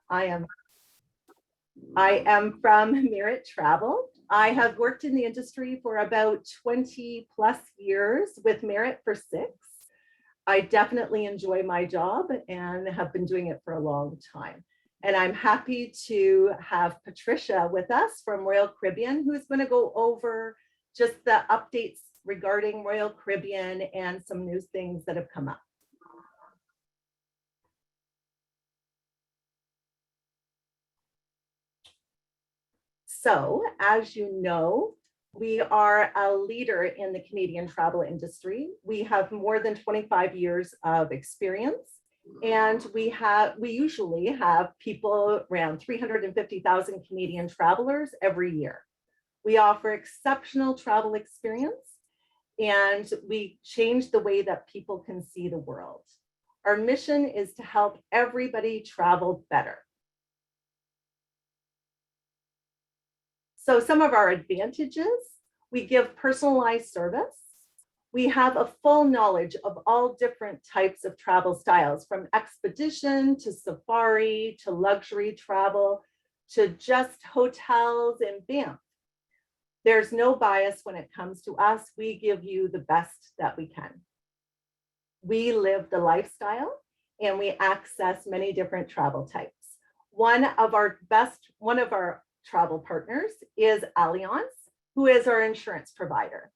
I am from Merit Travel. I have worked in the industry for about 20 plus years, with Merit for 6. I definitely enjoy my job and have been doing it for a long time. And I'm happy to have Patricia with us from Royal Caribbean, who's going to go over just the updates regarding Royal Caribbean and some new things that have come up. So, as you know, we are a leader in the Canadian travel industry. We have more than 25 years of experience, and we usually have people around 350,000 Canadian travelers every year. We offer exceptional travel experience, and we change the way that people can see the world. Our mission is to help everybody travel better. So some of our advantages: we give personalized service. We have a full knowledge of all different types of travel styles, from expedition to safari to luxury travel to just hotels and Banff. There's no bias when it comes to us. We give you the best that we can. We live the lifestyle, and we access many different travel types. One of our travel partners is Allianz, who is our insurance provider.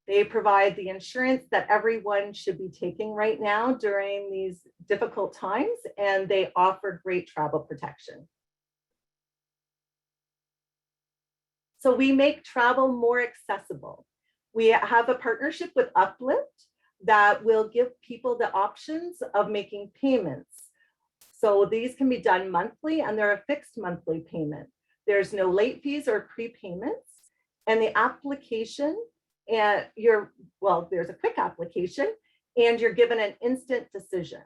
They provide the insurance that everyone should be taking right now during these difficult times, and they offer great travel protection. So we make travel more accessible. We have a partnership with Uplift that will give people the options of making payments. So these can be done monthly, and they're a fixed monthly payment. There's no late fees or prepayments, and the application, and there's a quick application, and you're given an instant decision.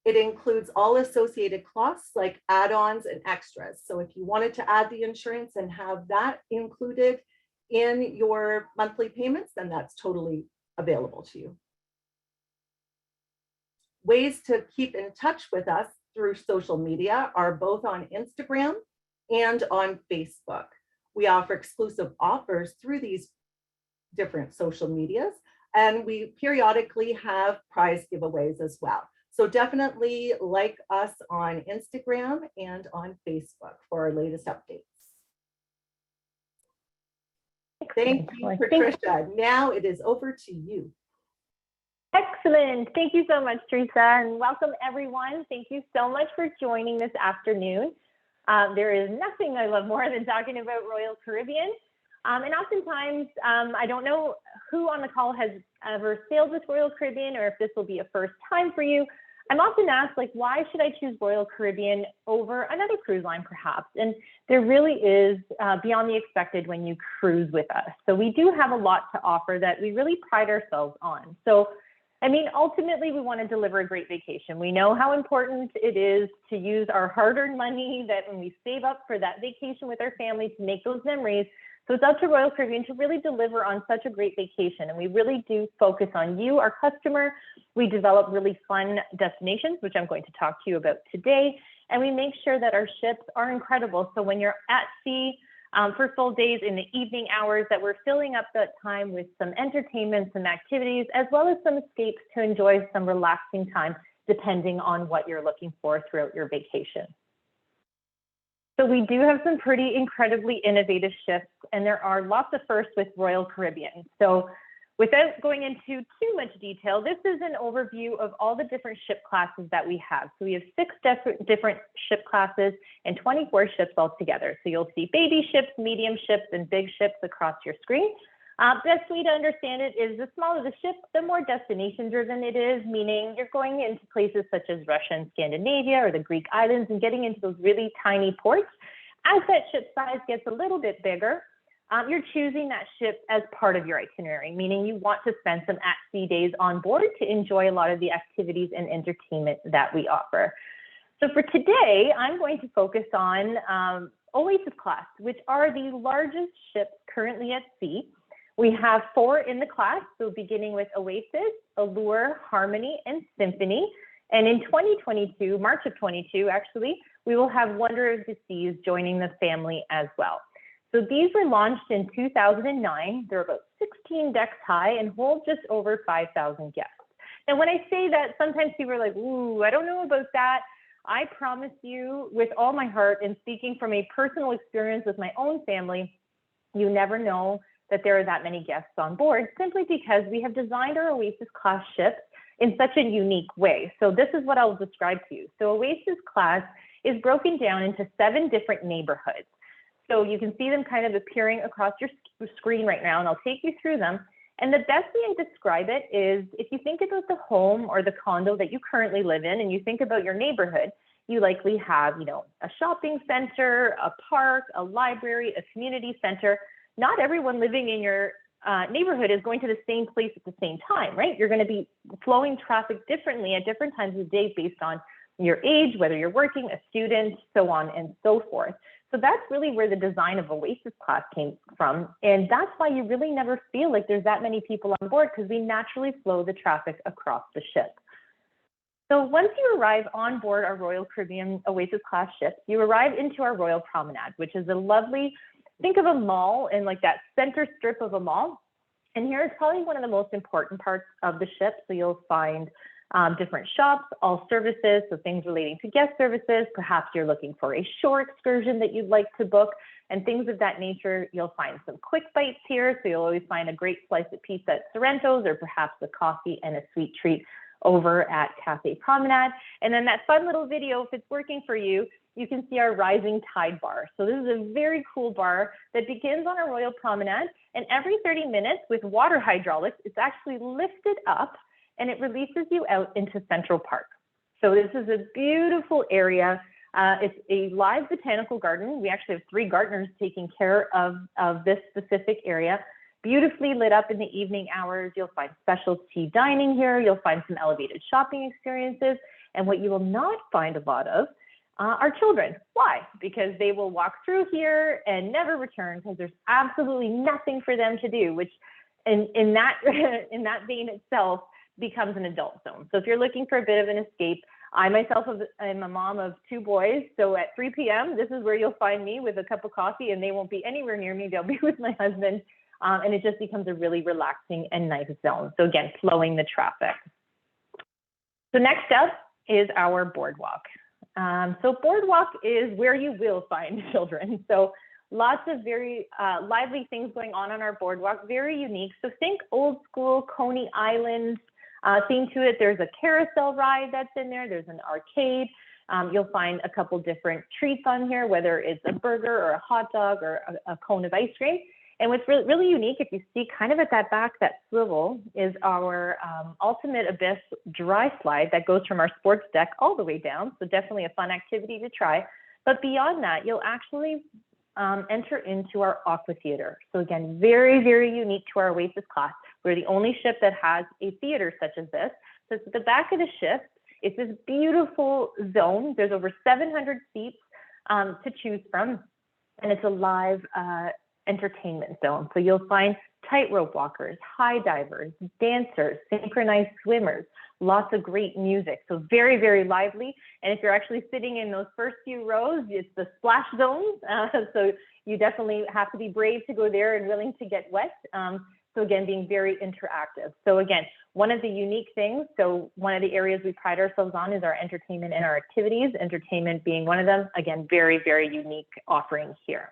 It includes all associated costs like add-ons and extras. So if you wanted to add the insurance and have that included in your monthly payments, then that's totally available to you. Ways to keep in touch with us through social media are both on Instagram and on Facebook. We offer exclusive offers through these different social medias, and we periodically have prize giveaways as well. So definitely like us on Instagram and on Facebook for our latest updates. Thank you, Patricia. Now it is over to you. Excellent. Thank you so much, Teresa, and welcome everyone. Thank you so much for joining this afternoon. There is nothing I love more than talking about Royal Caribbean. And oftentimes, I don't know who on the call has ever sailed with Royal Caribbean, or if this will be a first time for you. I'm often asked, like, why should I choose Royal Caribbean over another cruise line, perhaps? And there really is beyond the expected when you cruise with us. So we do have a lot to offer that we really pride ourselves on. So, I mean, ultimately, we want to deliver a great vacation. We know how important it is to use our hard-earned money, that when we save up for that vacation with our family, to make those memories. So it's up to Royal Caribbean to really deliver on such a great vacation. And we really do focus on you, our customer. We develop really fun destinations, which I'm going to talk to you about today. And we make sure that our ships are incredible. So when you're at sea for full days, in the evening hours, that we're filling up that time with some entertainment, some activities, as well as some escapes to enjoy some relaxing time, depending on what you're looking for throughout your vacation. So we do have some pretty incredibly innovative ships, and there are lots of firsts with Royal Caribbean. So without going into too much detail, this is an overview of all the different ship classes that we have. So we have 6 different ship classes and 24 ships altogether. So you'll see baby ships, medium ships, and big ships across your screen. Best way to understand it is the smaller the ship, the more destination driven it is, meaning you're going into places such as Russia and Scandinavia or the Greek islands and getting into those really tiny ports. As that ship size gets a little bit bigger, you're choosing that ship as part of your itinerary, meaning you want to spend some at-sea days on board to enjoy a lot of the activities and entertainment that we offer. So for today, I'm going to focus on Oasis Class, which are the largest ships currently at sea. We have 4 in the class, so beginning with Oasis, Allure, Harmony, and Symphony. And in 2022, March of 22, actually, we will have Wonder of the Seas joining the family as well. So these were launched in 2009. They're about 16 decks high and hold just over 5,000 guests. And when I say that, sometimes people are like, ooh, I don't know about that. I promise you with all my heart, and speaking from a personal experience with my own family, you never know that there are that many guests on board, simply because we have designed our Oasis Class ships in such a unique way. So this is what I'll describe to you. So Oasis Class is broken down into 7 different neighborhoods. So you can see them kind of appearing across your screen right now, and I'll take you through them. And the best way I describe it is, if you think about the home or the condo that you currently live in, and you think about your neighborhood, you likely have, you know, a shopping center, a park, a library, a community center. Not everyone living in your neighborhood is going to the same place at the same time, right? You're going to be flowing traffic differently at different times of day based on your age, whether you're working, a student, so on and so forth. So that's really where the design of Oasis Class came from. And that's why you really never feel like there's that many people on board, because we naturally flow the traffic across the ship. So once you arrive on board our Royal Caribbean Oasis Class ship, you arrive into our Royal Promenade, which is a lovely, think of a mall and like that center strip of a mall. And here is probably one of the most important parts of the ship. So you'll find different shops, all services, so things relating to guest services. Perhaps you're looking for a shore excursion that you'd like to book, and things of that nature. You'll find some quick bites here, so you'll always find a great slice of pizza at Sorrento's, or perhaps a coffee and a sweet treat over at Cafe Promenade. And then that fun little video, if it's working for you, you can see our Rising Tide bar. So this is a very cool bar that begins on our Royal Promenade, and every 30 minutes with water hydraulics, it's actually lifted up and it releases you out into Central Park. So this is a beautiful area. It's a live botanical garden. We actually have 3 gardeners taking care of this specific area. Beautifully lit up in the evening hours. You'll find specialty dining here. You'll find some elevated shopping experiences. And what you will not find a lot of are children. Why? Because they will walk through here and never return, because there's absolutely nothing for them to do, which in that vein itself becomes an adult zone. So if you're looking for a bit of an escape, I myself am a mom of 2 boys. So at 3 p.m., this is where you'll find me with a cup of coffee, and they won't be anywhere near me. They'll be with my husband. And it just becomes a really relaxing and nice zone. So again, flowing the traffic. So next up is our boardwalk. So boardwalk is where you will find children. So lots of very lively things going on our boardwalk, very unique. So think old school Coney Island theme to it. There's a carousel ride that's in there. There's an arcade. You'll find a couple different treats on here, whether it's a burger or a hot dog or a cone of ice cream. And what's really unique, if you see kind of at that back, that swivel, is our Ultimate Abyss dry slide that goes from our sports deck all the way down. So definitely a fun activity to try. But beyond that, you'll actually enter into our aqua theater. So again, very, very unique to our Oasis Class. We're the only ship that has a theater such as this. So it's at the back of the ship. It's this beautiful zone. There's over 700 seats to choose from. And it's a live entertainment zone. So you'll find tightrope walkers, high divers, dancers, synchronized swimmers, lots of great music. So very, very lively. And if you're actually sitting in those first few rows, it's the splash zones. So you definitely have to be brave to go there and willing to get wet. So again, being very interactive. So again, one of the unique things, so one of the areas we pride ourselves on is our entertainment and our activities, entertainment being one of them. Again, very, very unique offerings here.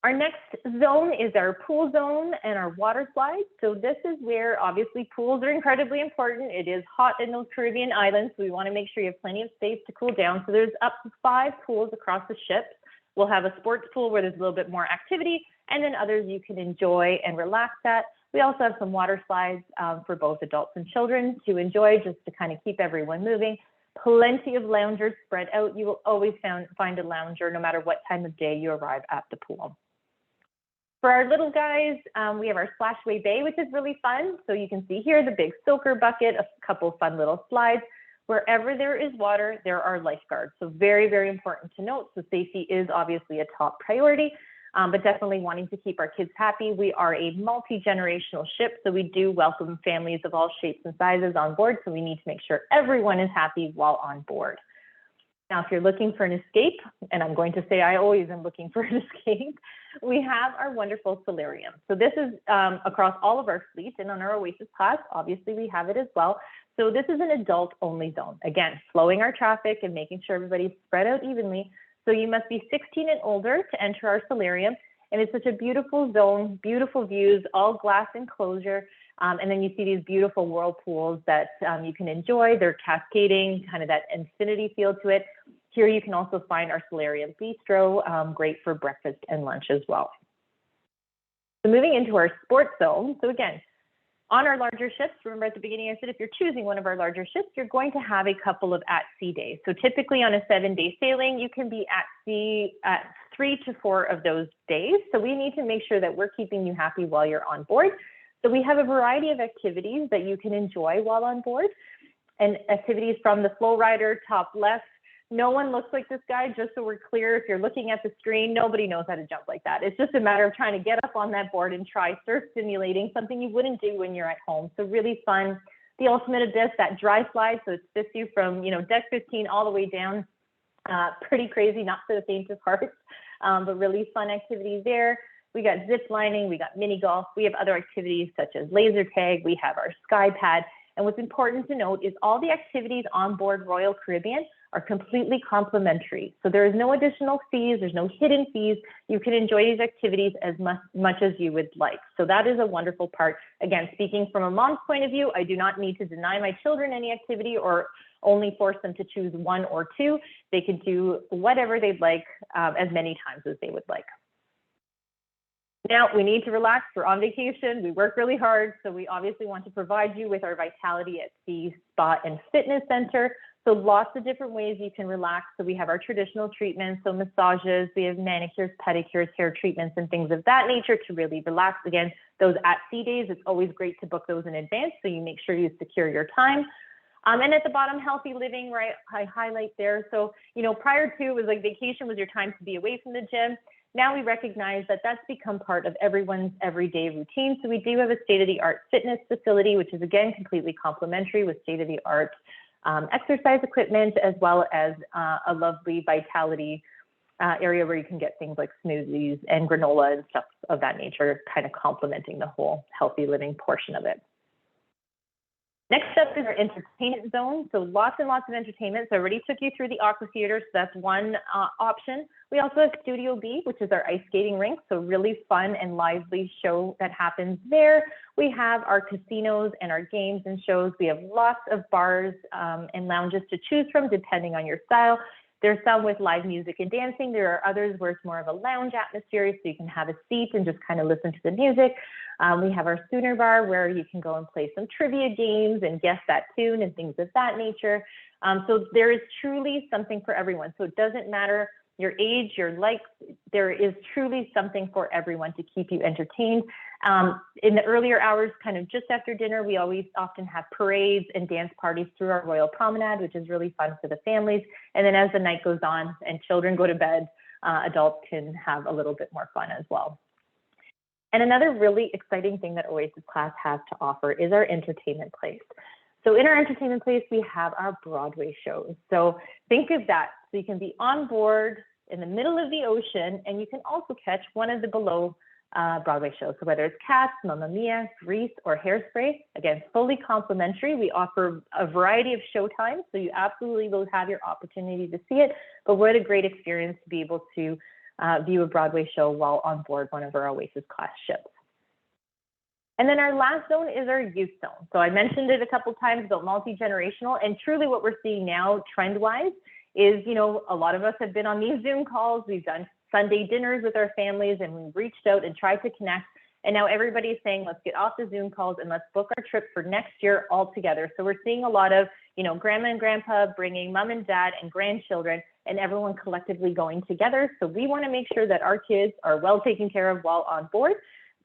Our next zone is our pool zone and our water slides. So this is where obviously pools are incredibly important. It is hot in those Caribbean islands, so we want to make sure you have plenty of space to cool down. So there's up to 5 pools across the ship. We'll have a sports pool where there's a little bit more activity, and then others you can enjoy and relax at. We also have some water slides for both adults and children to enjoy, just to kind of keep everyone moving. Plenty of loungers spread out. You will always find a lounger no matter what time of day you arrive at the pool. For our little guys, we have our Splashaway Bay, which is really fun. So you can see here the big soaker bucket, a couple fun little slides. Wherever there is water, there are lifeguards. So very, very important to note. So safety is obviously a top priority. but definitely wanting to keep our kids happy. We are a multi-generational ship, so we do welcome families of all shapes and sizes on board, so we need to make sure everyone is happy while on board. Now, if you're looking for an escape, and I'm going to say I always am looking for an escape, we have our wonderful solarium. So this is across all of our fleet, and on our Oasis class, obviously we have it as well. So this is an adult-only zone. Again, slowing our traffic and making sure everybody's spread out evenly. So you must be 16 and older to enter our solarium. And it's such a beautiful zone, beautiful views, all glass enclosure. And then you see these beautiful whirlpools that you can enjoy. They're cascading, kind of that infinity feel to it. Here you can also find our solarium bistro, great for breakfast and lunch as well. So moving into our sports zone. So again, on our larger ships, remember at the beginning I said if you're choosing one of our larger ships, you're going to have a couple of at-sea days. So typically on a 7-day sailing, you can be at sea at 3 to 4 of those days. So we need to make sure that we're keeping you happy while you're on board. So we have a variety of activities that you can enjoy while on board, and activities from the flow rider, top left. No one looks like this guy, just so we're clear. If you're looking at the screen, nobody knows how to jump like that. It's just a matter of trying to get up on that board and try surf simulating, something you wouldn't do when you're at home. So really fun. The ultimate abyss, that dry slide, so it fits you from deck 15 all the way down. Pretty crazy, not for the faint of heart, but really fun activities there. We got zip lining, we got mini golf, we have other activities such as laser tag, we have our sky pad. And what's important to note is all the activities on board Royal Caribbean are completely complimentary. So there is no additional fees, there's no hidden fees. You can enjoy these activities as much as you would like. So that is a wonderful part. Again, speaking from a mom's point of view, I do not need to deny my children any activity or only force them to choose one or two. They can do whatever they'd like as many times as they would like. Now, we need to relax. We're on vacation. We work really hard. So we obviously want to provide you with our Vitality at Sea Spa and Fitness Center. So lots of different ways you can relax. So we have our traditional treatments, so massages, we have manicures, pedicures, hair treatments, and things of that nature to really relax. Again, those at sea days, it's always great to book those in advance. So you make sure you secure your time. And at the bottom, healthy living, right? I highlight there. So, prior to, it was like vacation was your time to be away from the gym. Now we recognize that that's become part of everyone's everyday routine. So we do have a state-of-the-art fitness facility, which is again completely complimentary with state-of-the-art exercise equipment, as well as a lovely Vitality area where you can get things like smoothies and granola and stuff of that nature, kind of complementing the whole healthy living portion of it. Next up is our entertainment zone. So lots and lots of entertainment. So I already took you through the aqua theater, so that's one option. We also have Studio B, which is our ice skating rink. So really fun and lively show that happens there. We have our casinos and our games and shows. We have lots of bars and lounges to choose from depending on your style. There's some with live music and dancing. There are others where it's more of a lounge atmosphere, so you can have a seat and just kind of listen to the music. We have our Sooner Bar where you can go and play some trivia games and guess that tune and things of that nature. So there is truly something for everyone. So it doesn't matter your age, your likes, there is truly something for everyone to keep you entertained. In the earlier hours, kind of just after dinner, we always often have parades and dance parties through our Royal Promenade, which is really fun for the families. And then as the night goes on and children go to bed, adults can have a little bit more fun as well. And another really exciting thing that Oasis Class has to offer is our entertainment place. So in our entertainment place, we have our Broadway shows. So think of that. So you can be on board in the middle of the ocean, and you can also catch one of the below Broadway shows. So whether it's Cats, Mamma Mia, Grease, or Hairspray, again, fully complimentary. We offer a variety of show times, so you absolutely will have your opportunity to see it. But what a great experience to be able to view a Broadway show while on board one of our Oasis Class ships. And then our last zone is our youth zone. So I mentioned it a couple of times about multi-generational, and truly what we're seeing now trend-wise is, a lot of us have been on these Zoom calls. We've done Sunday dinners with our families, and we've reached out and tried to connect. And now everybody's saying, let's get off the Zoom calls and let's book our trip for next year all together. So we're seeing a lot of, grandma and grandpa bringing mom and dad and grandchildren and everyone collectively going together. So we want to make sure that our kids are well taken care of while on board.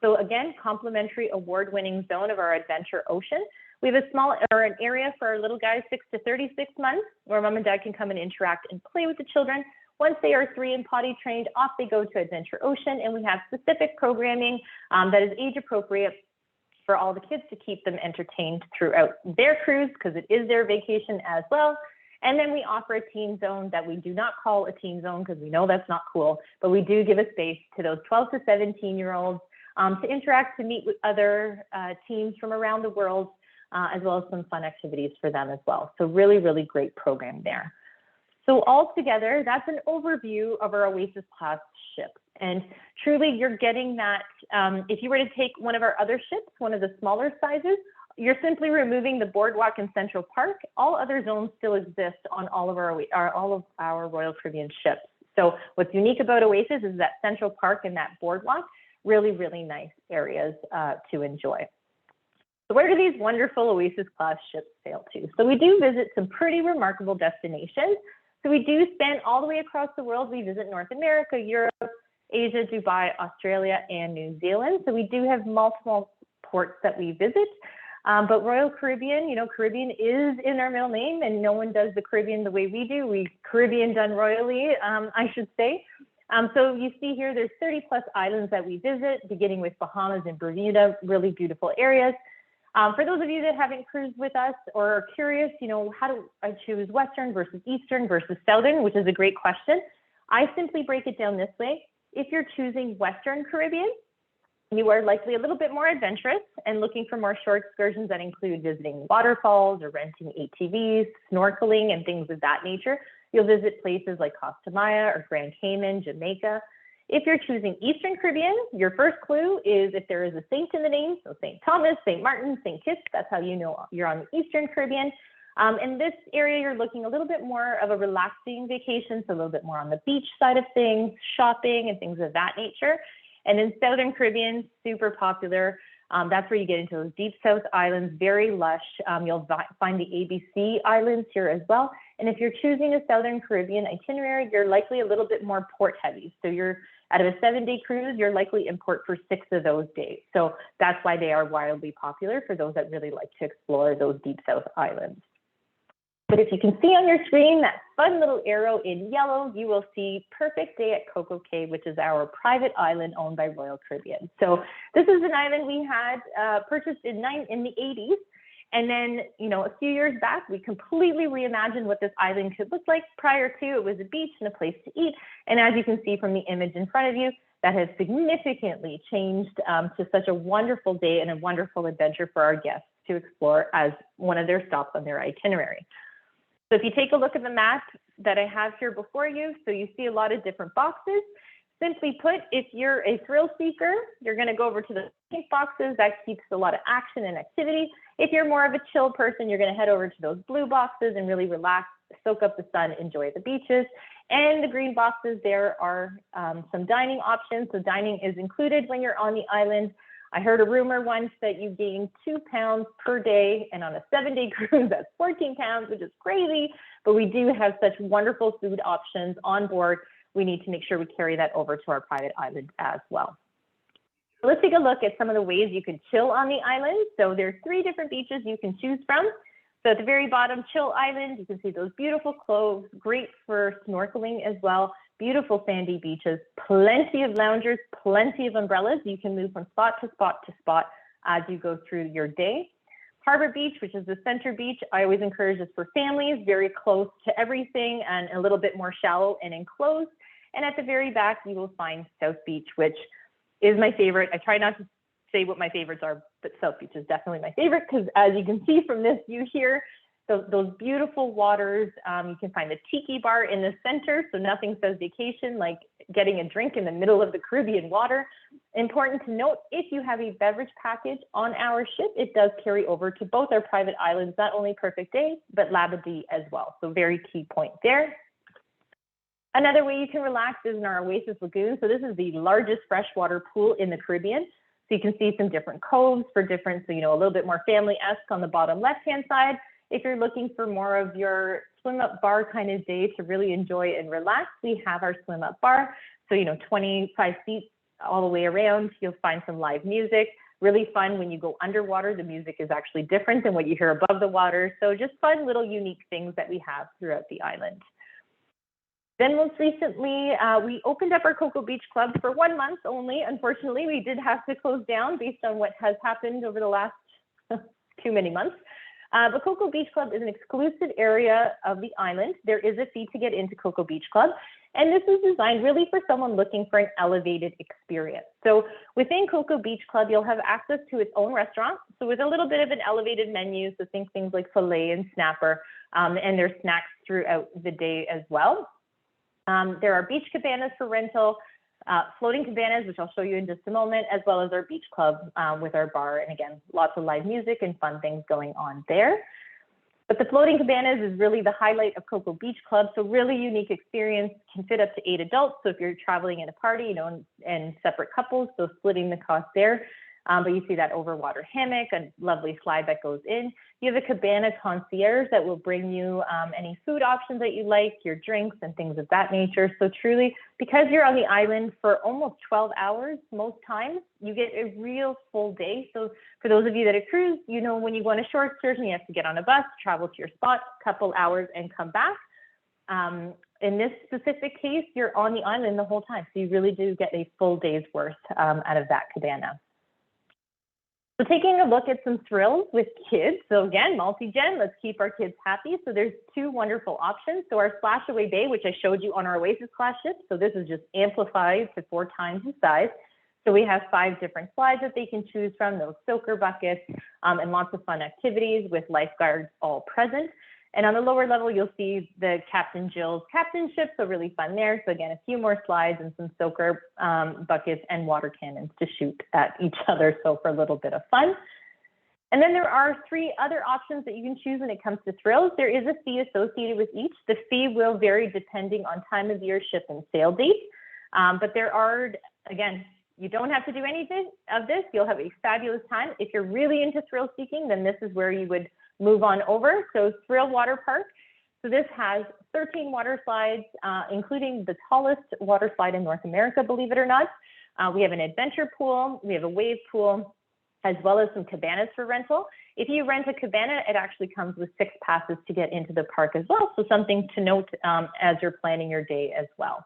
So again, complimentary award-winning zone of our Adventure Ocean. We have an area for our little guys 6 to 36 months where mom and dad can come and interact and play with the children. Once they are 3 and potty trained, off they go to Adventure Ocean, and we have specific programming that is age appropriate for all the kids to keep them entertained throughout their cruise, because it is their vacation as well. And then we offer a teen zone that we do not call a teen zone because we know that's not cool, but we do give a space to those 12 to 17-year-olds to interact, to meet with other teams from around the world, as well as some fun activities for them as well. So really, really great program there. So altogether, that's an overview of our Oasis Class ships. And truly, you're getting that. If you were to take one of our other ships, one of the smaller sizes, you're simply removing the boardwalk in Central Park. All other zones still exist on all of our Royal Caribbean ships. So what's unique about Oasis is that Central Park and that boardwalk, really, really nice areas to enjoy. So where do these wonderful Oasis Class ships sail to? So we do visit some pretty remarkable destinations. So we do span all the way across the world. We visit North America, Europe, Asia, Dubai, Australia, and New Zealand. So we do have multiple ports that we visit. But Royal Caribbean, you know, Caribbean is in our middle name, and no one does the Caribbean the way we do. We Caribbean done royally, I should say. So you see here, there's 30 plus islands that we visit, beginning with Bahamas and Bermuda, really beautiful areas. For those of you that haven't cruised with us or are curious, you know, how do I choose Western versus Eastern versus Southern, which is a great question. I simply break it down this way. If you're choosing Western Caribbean, you are likely a little bit more adventurous and looking for more short excursions that include visiting waterfalls or renting ATVs, snorkeling, and things of that nature. You'll visit places like Costa Maya or Grand Cayman, Jamaica. If you're choosing Eastern Caribbean, your first clue is if there is a saint in the name, so St. Thomas, St. Martin, St. Kitts, that's how you know you're on the Eastern Caribbean. In this area, you're looking a little bit more of a relaxing vacation, so a little bit more on the beach side of things, shopping and things of that nature. And in Southern Caribbean, super popular. That's where you get into those deep South islands, very lush. You'll find the ABC Islands here as well. And if you're choosing a Southern Caribbean itinerary, you're likely a little bit more port heavy. So you're out of a 7-day cruise, you're likely in port for 6 of those days. So that's why they are wildly popular for those that really like to explore those deep South islands. But if you can see on your screen that fun little arrow in yellow, you will see Perfect Day at CocoCay, which is our private island owned by Royal Caribbean. So this is an island we had purchased in the 80s. And then, you know, a few years back, we completely reimagined what this island could look like. Prior to, it was a beach and a place to eat. And as you can see from the image in front of you, that has significantly changed to such a wonderful day and a wonderful adventure for our guests to explore as one of their stops on their itinerary. So if you take a look at the map that I have here before you, so you see a lot of different boxes. Simply put, if you're a thrill seeker, you're going to go over to the pink boxes. That keeps a lot of action and activity. If you're more of a chill person, you're going to head over to those blue boxes and really relax, soak up the sun, enjoy the beaches. And the green boxes, there are some dining options. So dining is included when you're on the island. I heard a rumor once that you gain 2 pounds per day, and on a 7-day cruise, that's 14 pounds, which is crazy. But we do have such wonderful food options on board. We need to make sure we carry that over to our private island as well. So let's take a look at some of the ways you can chill on the island. So there's 3 different beaches you can choose from. So at the very bottom, Chill Island, you can see those beautiful coves, great for snorkeling as well. Beautiful sandy beaches, plenty of loungers, plenty of umbrellas. You can move from spot to spot to spot as you go through your day. Harbor Beach, which is the center beach, I always encourage this for families, very close to everything and a little bit more shallow and enclosed. And at the very back, you will find South Beach, which is my favorite. I try not to say what my favorites are, but South Beach is definitely my favorite because as you can see from this view here, those beautiful waters, you can find the tiki bar in the center, so nothing says vacation like getting a drink in the middle of the Caribbean water. Important to note, if you have a beverage package on our ship, it does carry over to both our private islands, not only Perfect Day, but Labadee as well. So very key point there. Another way you can relax is in our Oasis Lagoon. So this is the largest freshwater pool in the Caribbean. So you can see some different coves for different, so, you know, a little bit more family-esque on the bottom left-hand side. If you're looking for more of your swim up bar kind of day to really enjoy and relax, we have our swim up bar. So, you know, 25 seats all the way around. You'll find some live music. Really fun when you go underwater. The music is actually different than what you hear above the water. So just fun little unique things that we have throughout the island. Then most recently, we opened up our Cocoa Beach Club for 1 month only. Unfortunately, we did have to close down based on what has happened over the last too many months. But Cocoa Beach Club is an exclusive area of the island. There is a fee to get into Cocoa Beach Club. And this is designed really for someone looking for an elevated experience. So within Cocoa Beach Club, you'll have access to its own restaurant. So with a little bit of an elevated menu, so think things like filet and snapper, and there's snacks throughout the day as well. There are beach cabanas for rental, floating cabanas, which I'll show you in just a moment, as well as our beach club with our bar. And again, lots of live music and fun things going on there. But the floating cabanas is really the highlight of Cocoa Beach Club. So really unique experience, can fit up to 8 adults. So if you're traveling in a party, you know, and separate couples, so splitting the cost there. But you see that overwater hammock, a lovely slide that goes in. You have a cabana concierge that will bring you any food options that you like, your drinks and things of that nature. So truly, because you're on the island for almost 12 hours, most times, you get a real full day. So for those of you that have cruised, you know, when you go on a short excursion, you have to get on a bus, travel to your spot, couple hours and come back. In this specific case, you're on the island the whole time. So you really do get a full day's worth out of that cabana. So taking a look at some thrills with kids. So again, multi-gen, let's keep our kids happy. So there's 2 wonderful options. So our Splashaway Bay, which I showed you on our Oasis Class ship. So this is just amplified to 4 times the size. So we have 5 different slides that they can choose from, those soaker buckets, and lots of fun activities with lifeguards all present. And on the lower level, you'll see the Captain Jill's captain ship, so really fun there. So again, a few more slides and some soaker buckets and water cannons to shoot at each other, so for a little bit of fun. And then there are 3 other options that you can choose when it comes to thrills. There is a fee associated with each. The fee will vary depending on time of year, ship and sail date. But there are, again, you don't have to do anything of this. You'll have a fabulous time. If you're really into thrill seeking, then this is where you would move on over. So Thrill Water Park. So this has 13 water slides, including the tallest water slide in North America, believe it or not. We have an adventure pool, we have a wave pool, as well as some cabanas for rental. If you rent a cabana, it actually comes with 6 passes to get into the park as well. So something to note as you're planning your day as well.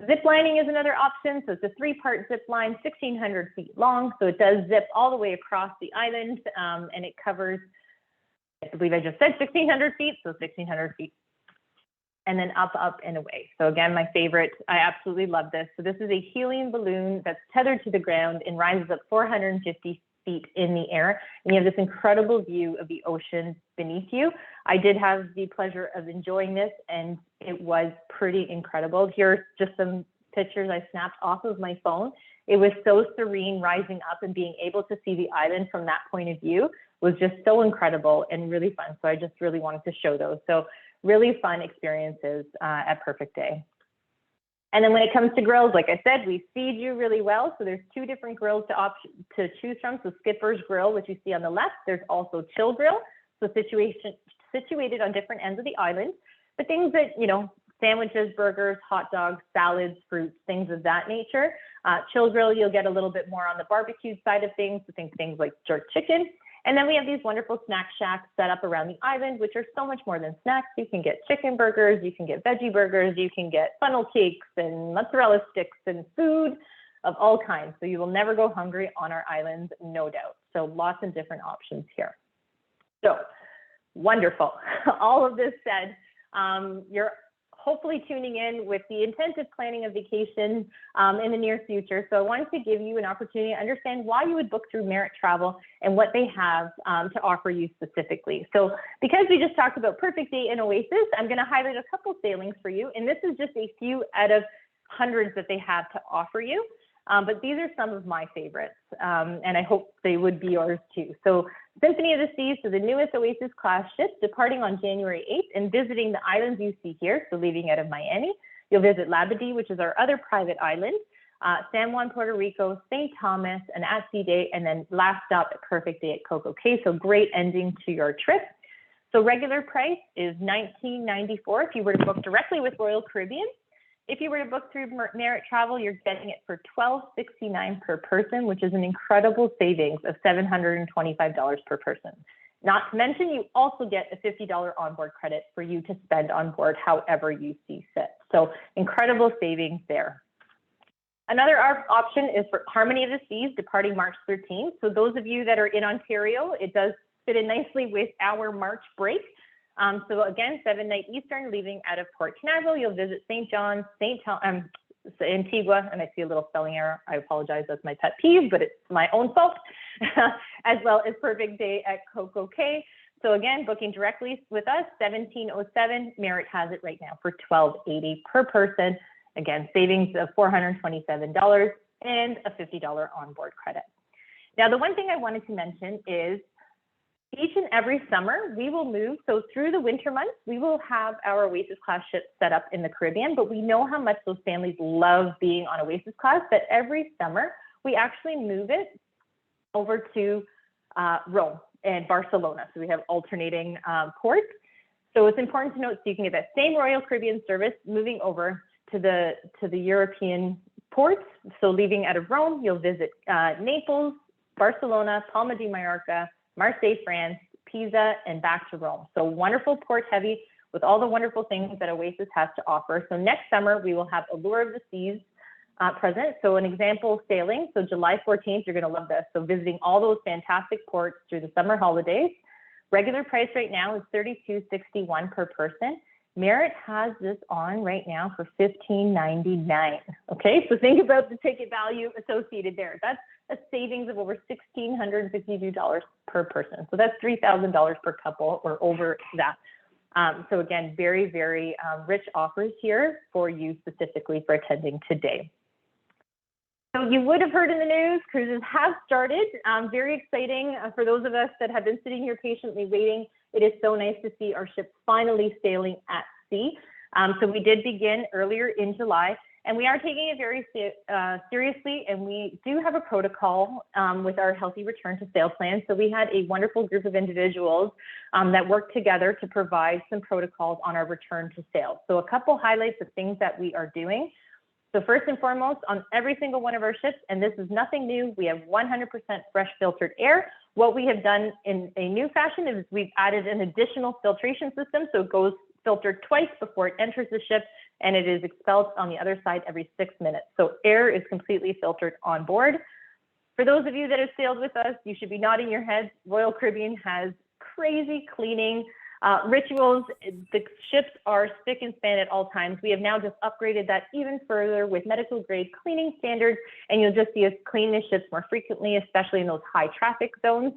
Zip lining is another option. So it's a 3-part zip line, 1,600 feet long. So it does zip all the way across the island, and it covers, I believe I just said 1,600 feet, so 1,600 feet. And then up, up, and away. So again, my favorite, I absolutely love this. So this is a helium balloon that's tethered to the ground and rises up 450 feet in the air. And you have this incredible view of the ocean beneath you. I did have the pleasure of enjoying this, and it was pretty incredible. Here's just some pictures I snapped off of my phone. It was so serene rising up, and being able to see the island from that point of view was just so incredible and really fun. So I just really wanted to show those. So really fun experiences at Perfect Day. And then when it comes to grills, like I said, we feed you really well. So there's 2 different grills to choose from. So Skipper's Grill, which you see on the left. There's also Chill Grill, so situated on different ends of the island. But things that, you know, sandwiches, burgers, hot dogs, salads, fruits, things of that nature. Chill Grill, you'll get a little bit more on the barbecue side of things. So think things like jerk chicken. And then we have these wonderful snack shacks set up around the island, which are so much more than snacks. You can get chicken burgers, you can get veggie burgers, you can get funnel cakes and mozzarella sticks and food of all kinds. So you will never go hungry on our island, no doubt. So lots of different options here. So wonderful. All of this said, you're hopefully tuning in with the intent of planning a vacation in the near future. So I wanted to give you an opportunity to understand why you would book through Merit Travel and what they have to offer you specifically. So because we just talked about Perfect Day and Oasis, I'm going to highlight a couple sailings for you. And this is just a few out of hundreds that they have to offer you. But these are some of my favorites, and I hope they would be yours too. So Symphony of the Seas, so the newest Oasis Class ship, departing on January 8th and visiting the islands you see here, so leaving out of Miami. You'll visit Labadee, which is our other private island, San Juan, Puerto Rico, St. Thomas, an at-sea day, and then last stop at Perfect Day at CocoCay. So great ending to your trip. So regular price is $19.94 if you were to book directly with Royal Caribbean. If you were to book through Merit Travel, you're getting it for $12.69 per person, which is an incredible savings of $725 per person. Not to mention, you also get a $50 onboard credit for you to spend on board however you see fit. So incredible savings there. Another option is for Harmony of the Seas departing March 13th. So those of you that are in Ontario, it does fit in nicely with our March break. So again, 7-night Eastern, leaving out of Port Canaveral. You'll visit St. John's, Antigua, and I see a little spelling error. I apologize, that's my pet peeve, but it's my own fault, as well as Perfect Day at CocoCay. So again, booking directly with us, 1707. Merit has it right now for $12.80 per person. Again, savings of $427 and a $50 onboard credit. Now, the one thing I wanted to mention is each and every summer, we will move. So through the winter months, we will have our Oasis Class ships set up in the Caribbean, but we know how much those families love being on Oasis Class that every summer, we actually move it over to Rome and Barcelona. So we have alternating ports. So it's important to note, so you can get that same Royal Caribbean service moving over to the European ports. So leaving out of Rome, you'll visit Naples, Barcelona, Palma de Mallorca, Marseille, France, Pisa, and back to Rome. So wonderful port heavy with all the wonderful things that Oasis has to offer. So next summer, we will have Allure of the Seas present. So an example sailing. So July 14th, you're gonna love this. So visiting all those fantastic ports through the summer holidays. Regular price right now is $32.61 per person. Merit has this on right now for $15.99. Okay, so think about the ticket value associated there. That's a savings of over $1,652 per person. So that's $3,000 per couple or over that. So again, very, very rich offers here for you specifically for attending today. So you would have heard in the news, cruises have started. Very exciting for those of us that have been sitting here patiently waiting. It is so nice to see our ships finally sailing at sea. So we did begin earlier in July, and we are taking it very seriously, and we do have a protocol with our Healthy Return to Sail plan. So we had a wonderful group of individuals that worked together to provide some protocols on our return to sail. So a couple highlights of things that we are doing. So first and foremost, on every single one of our ships, and this is nothing new, we have 100% fresh filtered air. What we have done in a new fashion is we've added an additional filtration system. So it goes filtered twice before it enters the ship, and it is expelled on the other side every 6 minutes. So air is completely filtered on board. For those of you that have sailed with us, you should be nodding your heads. Royal Caribbean has crazy cleaning rituals. The ships are spick and span at all times. We have now just upgraded that even further with medical grade cleaning standards, and you'll just see us clean the ships more frequently, especially in those high traffic zones.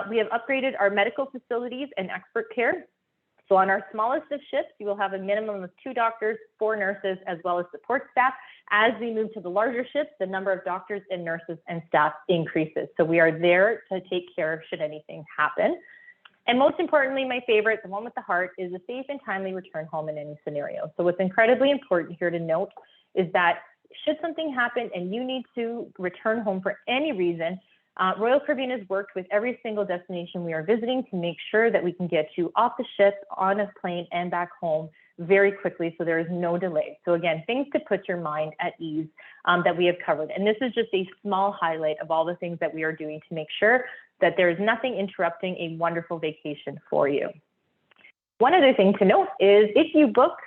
We have upgraded our medical facilities and expert care. So on our smallest of ships, you will have a minimum of 2 doctors, 4 nurses, as well as support staff. As we move to the larger ships, the number of doctors and nurses and staff increases. So we are there to take care should anything happen. And most importantly, my favorite, the one with the heart, is a safe and timely return home in any scenario. So what's incredibly important here to note is that should something happen and you need to return home for any reason, Royal Caribbean has worked with every single destination we are visiting to make sure that we can get you off the ship, on a plane, and back home very quickly, so there is no delay. So again, things to put your mind at ease that we have covered. And this is just a small highlight of all the things that we are doing to make sure that there is nothing interrupting a wonderful vacation for you. One other thing to note is if you book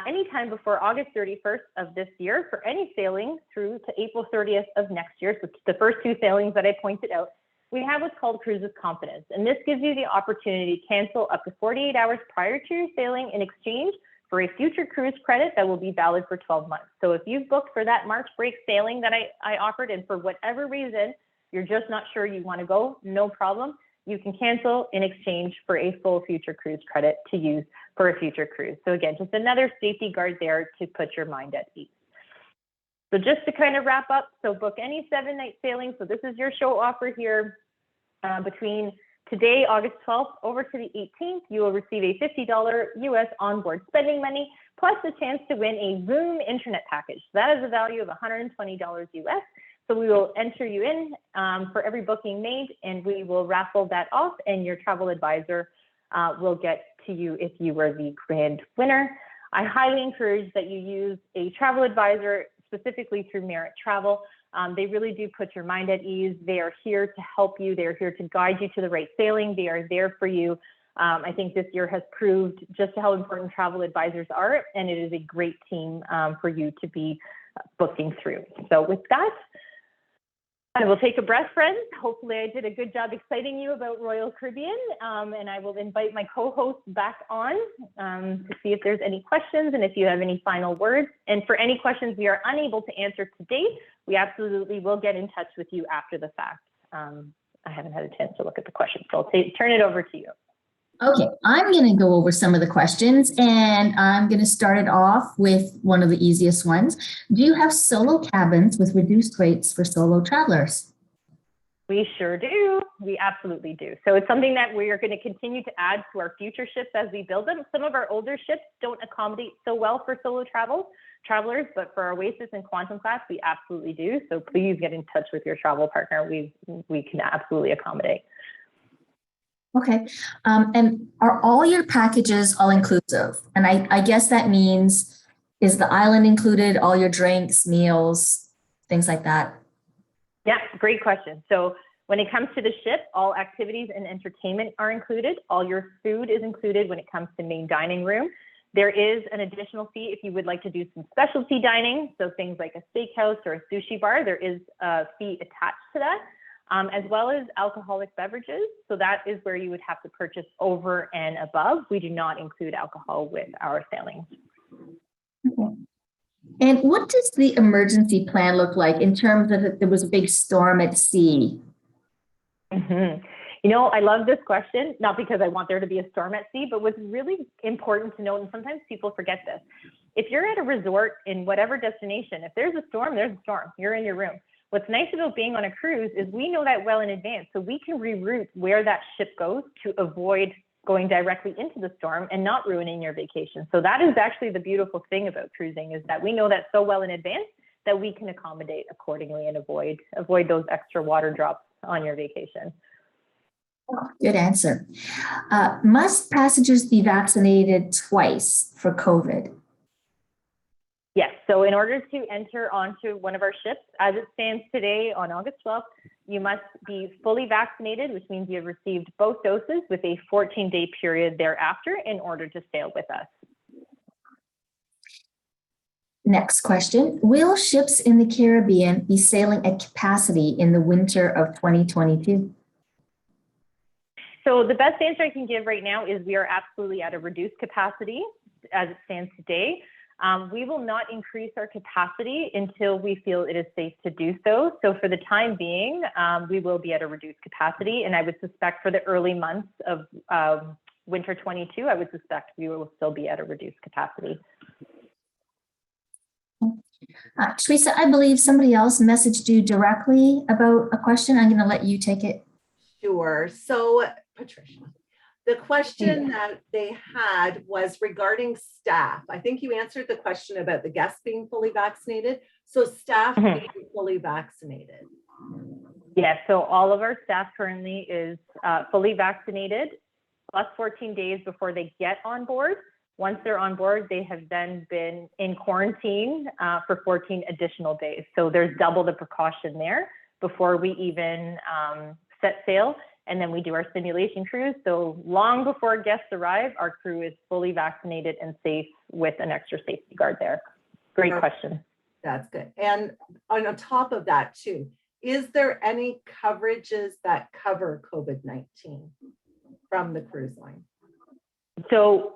anytime before August 31st of this year for any sailing through to April 30th of next year, so the first 2 sailings that I pointed out, we have what's called Cruises Confidence. And this gives you the opportunity to cancel up to 48 hours prior to your sailing in exchange for a future cruise credit that will be valid for 12 months. So if you've booked for that March break sailing that I offered, and for whatever reason, you're just not sure you want to go, no problem. You can cancel in exchange for a full future cruise credit to use for a future cruise. So again, just another safety guard there to put your mind at ease. So just to kind of wrap up, so book any 7-night sailing. So this is your show offer here. Between today, August 12th, over to the 18th, you will receive a $50 US onboard spending money, plus a chance to win a room internet package. That is a value of $120 US. So we will enter you in for every booking made, and we will raffle that off, and your travel advisor will get to you if you were the grand winner. I highly encourage that you use a travel advisor specifically through Merit Travel. They really do put your mind at ease. They are here to help you. They are here to guide you to the right sailing. They are there for you. I think this year has proved just how important travel advisors are, and it is a great team for you to be booking through. So with that, I will take a breath, friends. Hopefully I did a good job exciting you about Royal Caribbean, and I will invite my co-host back on to see if there's any questions and if you have any final words. And for any questions we are unable to answer today, we absolutely will get in touch with you after the fact. I haven't had a chance to look at the questions, so I'll turn it over to you. Okay, I'm going to go over some of the questions, and I'm going to start it off with one of the easiest ones. Do you have solo cabins with reduced rates for solo travelers? We sure do. We absolutely do. So it's something that we are going to continue to add to our future ships as we build them. Some of our older ships don't accommodate so well for solo travelers, but for our Oasis and Quantum class, we absolutely do. So please get in touch with your travel partner. We can absolutely accommodate. Okay, and are all your packages all inclusive? And I guess that means, is the island included, all your drinks, meals, things like that? Yeah, great question. So when it comes to the ship, all activities and entertainment are included. All your food is included when it comes to main dining room. There is an additional fee if you would like to do some specialty dining. So things like a steakhouse or a sushi bar, there is a fee attached to that. As well as alcoholic beverages. So that is where you would have to purchase over and above. We do not include alcohol with our sailings. Okay. And what does the emergency plan look like in terms of if there was a big storm at sea? You know, I love this question, not because I want there to be a storm at sea, but what's really important to note, and sometimes people forget this, if you're at a resort in whatever destination, if there's a storm, there's a storm, you're in your room. What's nice about being on a cruise is we know that well in advance, so we can reroute where that ship goes to avoid going directly into the storm and not ruining your vacation. So that is actually the beautiful thing about cruising, is that we know that so well in advance that we can accommodate accordingly and avoid those extra water drops on your vacation. Good answer. Must passengers be vaccinated twice for COVID? Yes, so in order to enter onto one of our ships, as it stands today on August 12th, you must be fully vaccinated, which means you have received both doses with a 14-day period thereafter in order to sail with us. Next question. Will ships in the Caribbean be sailing at capacity in the winter of 2022? So the best answer I can give right now is we are absolutely at a reduced capacity as it stands today. We will not increase our capacity until we feel it is safe to do so. So for the time being, we will be at a reduced capacity. And I would suspect for the early months of winter 22, I would suspect we will still be at a reduced capacity. Teresa, I believe somebody else messaged you directly about a question. I'm going to let you take it. Sure. So, Patricia, the question that they had was regarding staff. I think you answered the question about the guests being fully vaccinated. So staff being fully vaccinated. Yes, so all of our staff currently is fully vaccinated, plus 14 days before they get on board. Once they're on board, they have then been in quarantine for 14 additional days. So there's double the precaution there before we even set sail. And then we do our simulation cruise. So long before guests arrive, our crew is fully vaccinated and safe with an extra safety guard there. Great question. That's good. And on top of that too, is there any coverages that cover COVID-19 from the cruise line? So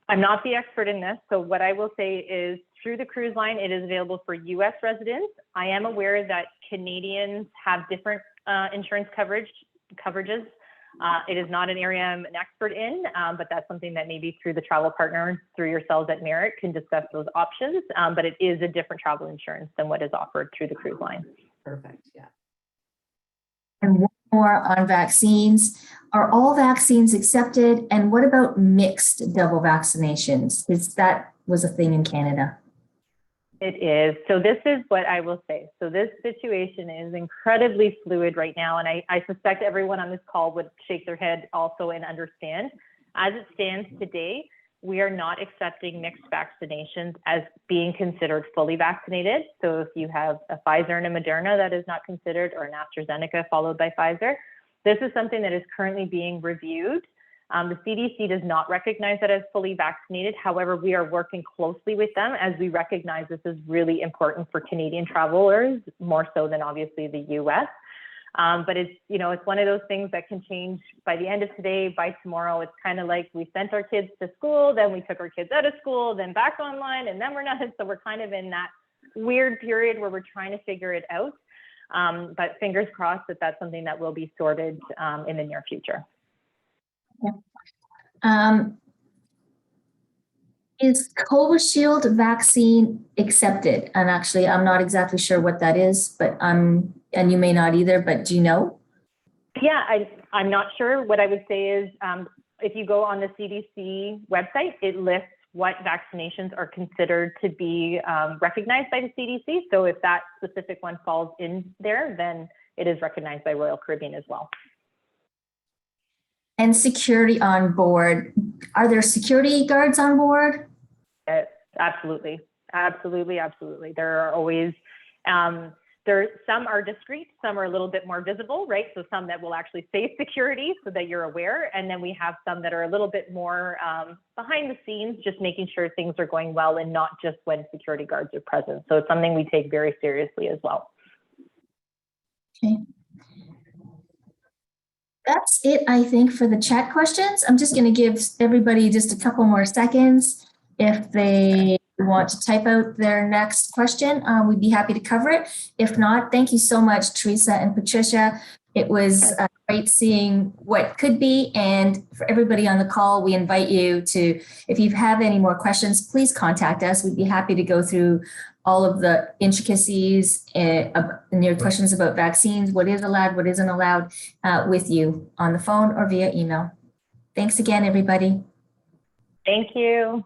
I'm not the expert in this. So what I will say is through the cruise line, it is available for US residents. I am aware that Canadians have different insurance coverages. It is not an area I'm an expert in, but that's something that maybe through the travel partner, through yourselves at Merit, can discuss those options. But it is a different travel insurance than what is offered through the cruise line. Perfect. Yeah. And one more on vaccines. Are all vaccines accepted? And what about mixed double vaccinations? Because that was a thing in Canada. It is. So this is what I will say. So this situation is incredibly fluid right now. And I suspect everyone on this call would shake their head also and understand. As it stands today, we are not accepting mixed vaccinations as being considered fully vaccinated. So if you have a Pfizer and a Moderna, that is not considered, or an AstraZeneca followed by Pfizer. This is something that is currently being reviewed. The CDC does not recognize that as fully vaccinated. However, we are working closely with them as we recognize this is really important for Canadian travelers, more so than obviously the US. But it's, you know, it's one of those things that can change by the end of today, by tomorrow. It's kind of like we sent our kids to school, then we took our kids out of school, then back online, and then we're not. So we're kind of in that weird period where we're trying to figure it out. But fingers crossed that that's something that will be sorted in the near future. Is Covishield vaccine accepted? And actually, I'm not exactly sure what that is, but and you may not either, but do you know? Yeah, I'm not sure. What I would say is if you go on the CDC website, it lists what vaccinations are considered to be recognized by the CDC. So if that specific one falls in there, then it is recognized by Royal Caribbean as well. And security on board. Are there security guards on board? Absolutely. Absolutely. Absolutely. There are always, some are discreet, some are a little bit more visible, right? So some that will actually say security so that you're aware. And then we have some that are a little bit more behind the scenes, just making sure things are going well and not just when security guards are present. So it's something we take very seriously as well. Okay. That's it, I think, for the chat questions. I'm just going to give everybody just a couple more seconds. If they want to type out their next question, we'd be happy to cover it. If not, thank you so much, Teresa and Patricia. It was great seeing what could be. And for everybody on the call, we invite you to, if you have any more questions, please contact us. We'd be happy to go through all of the intricacies and your questions about vaccines, what is allowed, what isn't allowed with you on the phone or via email. Thanks again, everybody. Thank you.